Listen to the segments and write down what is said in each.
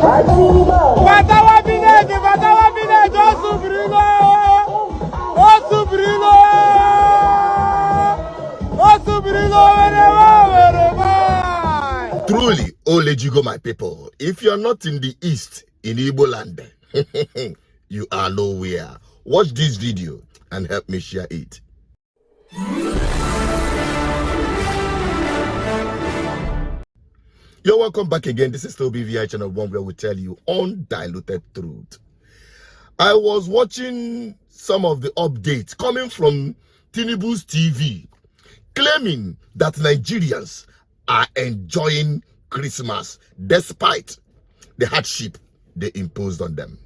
Vatawa village, Osubrilo, wherever. Truly, Olejigo, my people, if you're not in the east, in Igbo land, you are nowhere. Watch this video and help me share it. You're welcome back again. This is still BVI channel 1, where we tell you undiluted truth. I was watching some of the updates coming from Tinubu's TV, claiming that Nigerians are enjoying Christmas despite the hardship they imposed on them.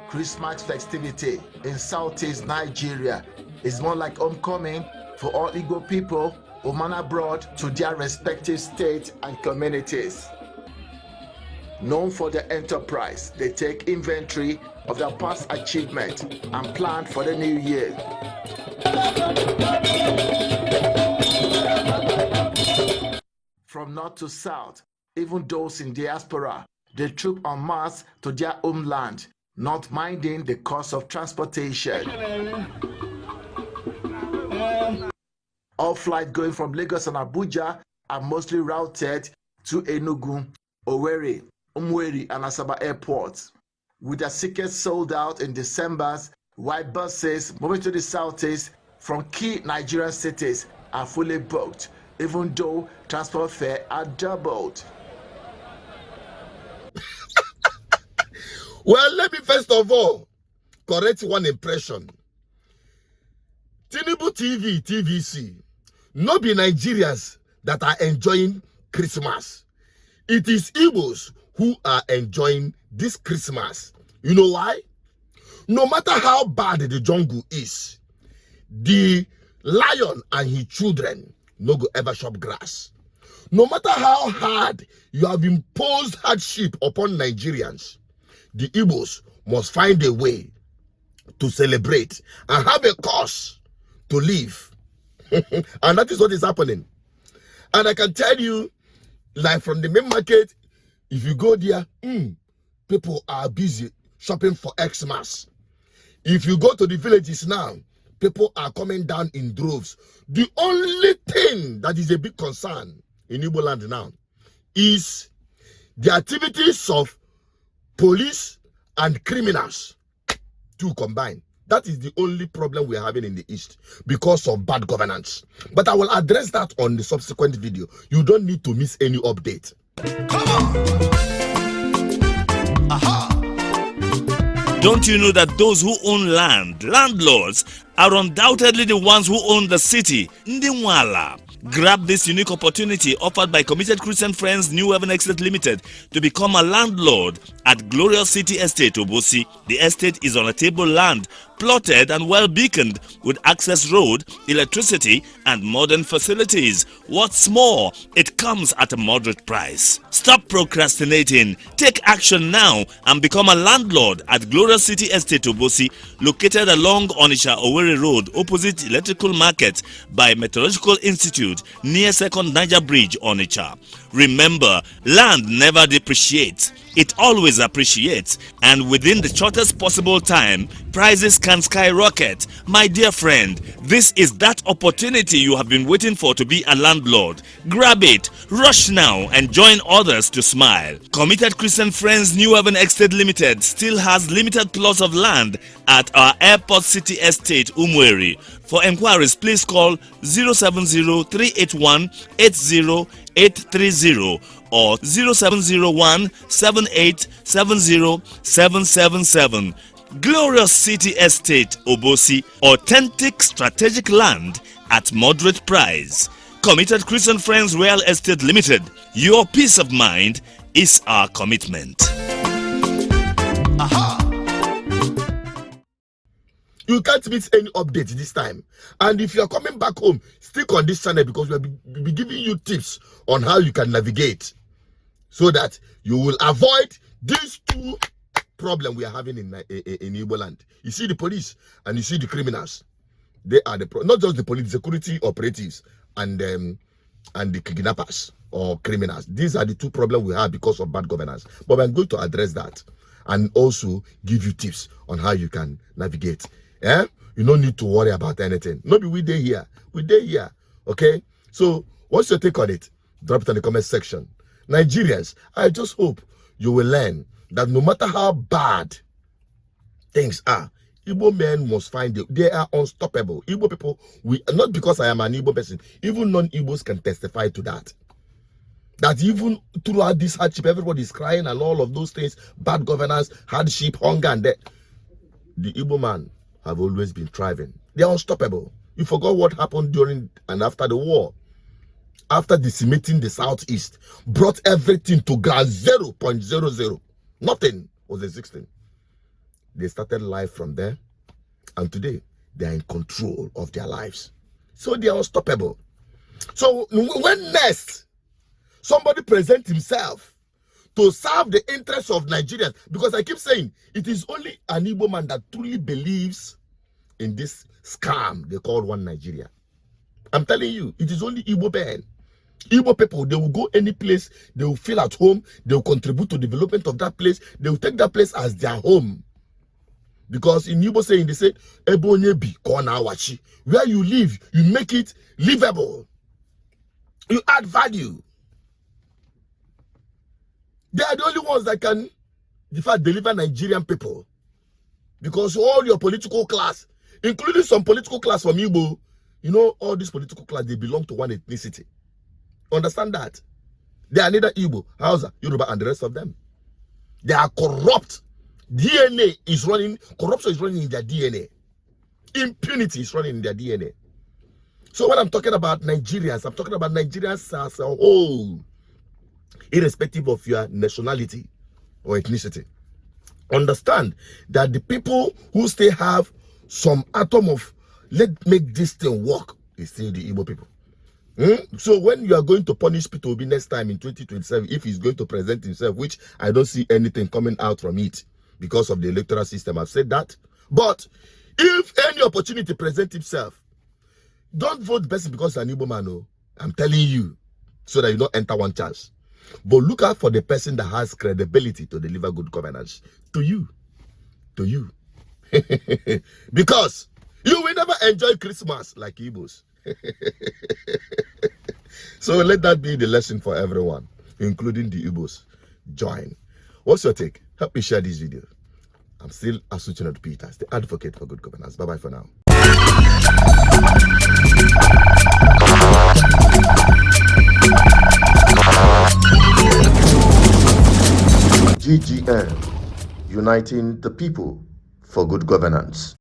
Christmas festivity in Southeast Nigeria is more like homecoming for all Igbo people who man abroad to their respective states and communities. Known for their enterprise, they take inventory of their past achievement and plan for the new year. From north to south, even those in diaspora, they troop en masse to their homeland, not minding the cost of transportation. All flights going from Lagos and Abuja are mostly routed to Enugu, Owerri, Umweri, and Asaba airports. With their tickets sold out in December, white buses moving to the southeast from key Nigerian cities are fully booked, even though transport fares are doubled. Well, let me first of all correct one impression. Tinubu TV, TVC, no be Nigerians that are enjoying Christmas. It is Igbos who are enjoying this Christmas. You know why? No matter how bad the jungle is, the lion and his children no go ever chop grass. No matter how hard you have imposed hardship upon Nigerians, the Igbos must find a way to celebrate and have a cause to live. And that is what is happening. And I can tell you, like from the main market, if you go there, people are busy shopping for Xmas. If you go to the villages now, people are coming down in droves. The only thing that is a big concern in Igbo land now is the activities of police and criminals to combine. That is the only problem we are having in the East because of bad governance. But I will address that on the subsequent video. You don't need to miss any update. Come on. Aha. Don't you know that those who own land, landlords, are undoubtedly the ones who own the city? Ndimwala. Grab this unique opportunity offered by Committed Christian Friends New Heaven Estate Limited to become a landlord at Glorious City Estate, Obosi. The estate is on a table land, plotted and well beaconed with access road, electricity and modern facilities. What's more, it comes at a moderate price. Stop procrastinating. Take action now and become a landlord at Glorious City Estate, Obosi, located along Onitsha Owerri Road, opposite Electrical Market by Meteorological Institute, near Second Niger Bridge, Onitsha. Remember, land never depreciates. It always appreciates, and within the shortest possible time, prices can skyrocket. My dear friend, this is that opportunity you have been waiting for to be a landlord. Grab it, rush now, and join others to smile. Committed Christian Friends New Heaven Estate Limited still has limited plots of land at our Airport City Estate, Umweri. For enquiries, please call 070-381-80830 or 0701-7870-777. Glorious City Estate, Obosi, authentic strategic land at moderate price. Committed Christian Friends Real Estate Limited. Your peace of mind is our commitment. Aha! You can't miss any update this time. And if you're coming back home, stick on this channel because we'll be giving you tips on how you can navigate so that you will avoid these two problems we are having in Igbo land. You see the police and you see the criminals. They are not just the police, security operatives and and the kidnappers or criminals. These are the two problems we have because of bad governance. But I'm going to address that and also give you tips on how you can navigate. Yeah? You don't need to worry about anything. Maybe we day here. We day here. Okay? So, what's your take on it? Drop it in the comment section. Nigerians, I just hope you will learn that no matter how bad things are, Igbo men must find it. They are unstoppable. Igbo people, not because I am an Igbo person, even non-Igbos can testify to that. That even throughout this hardship, everybody is crying and all of those things, bad governance, hardship, hunger, and death. The Igbo man have always been thriving. They are unstoppable. You forgot what happened during and after the war. After decimating the southeast, brought everything to ground 0.00. Nothing was existing. They started life from there, and today they are in control of their lives. So they are unstoppable. So when next somebody presents himself to serve the interests of Nigerians, because I keep saying it is only an Igbo man that truly believes in this scam they call one Nigeria. I'm telling you, it is only Igbo men. Igbo people, they will go any place, they will feel at home, they will contribute to the development of that place, they will take that place as their home. Because in Igbo saying, they say, Ebonyebi kona wachi. Where you live, you make it livable. You add value. They are the only ones that can, in fact, deliver Nigerian people. Because all your political class, including some political class from Igbo, you know, all this political class, they belong to one ethnicity. Understand that? They are neither Igbo, Hausa, Yoruba, and the rest of them. They are corrupt. DNA is running, corruption is running in their DNA. Impunity is running in their DNA. So when I'm talking about Nigerians, I'm talking about Nigerians as a whole, irrespective of your nationality or ethnicity. Understand that the people who still have some atom of, let's make this thing work, is still the Igbo people. So when you are going to punish Peter Obi next time in 2027, if he's going to present himself, which I don't see anything coming out from it because of the electoral system, I've said that. But if any opportunity presents himself, don't vote the person because he's an Igbo man. No, I'm telling you, so that you don't enter one chance. But look out for the person that has credibility to deliver good governance to you. To you. Because you will never enjoy Christmas like Igbos. So let that be the lesson for everyone, including the Igbos. Join. What's your take? Help me share this video. I'm still Asuchinot Peters, the advocate for good governance. Bye-bye for now. GGN, uniting the people for good governance.